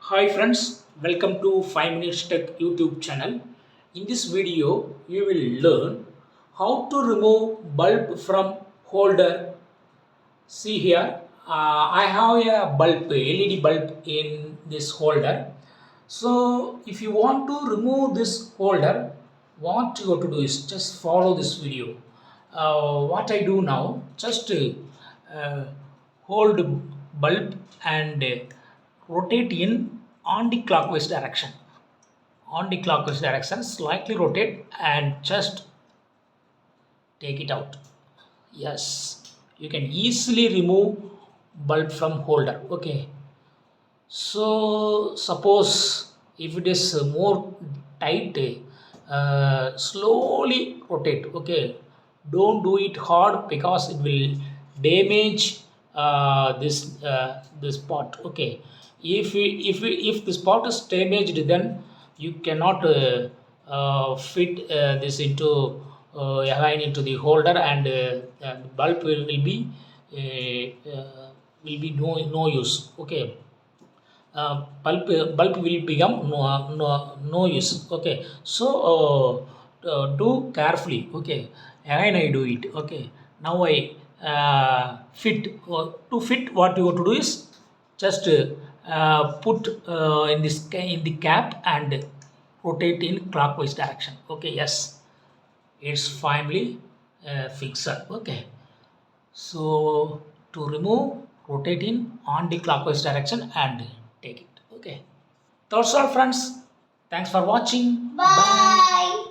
Hi friends, welcome to 5 Minutes Tech YouTube channel. In this video, we will learn how to remove bulb from holder. See here, I have a bulb, LED bulb in this holder. So if you want to remove this holder, what you have to do is just follow this video. What I do now, just hold bulb and rotate in anti-clockwise direction. Anti-clockwise direction, slightly rotate and just take it out. Yes, you can easily remove bulb from holder. Okay, so suppose if it is more tight, slowly rotate. Okay, don't do it hard because it will damage this part. Okay, if this part is damaged, then you cannot fit this into again into the holder, and the bulb will be no use. Okay, bulb will become no use. Okay, so do carefully. Okay, again I do it. Okay, now I fit. To fit, what you have to do is just put in the cap and rotate in clockwise direction. Okay, yes, it's finally fixed. Okay, so to remove, rotate in anti-clockwise direction and take it. Okay. That's all friends. Thanks for watching. Bye.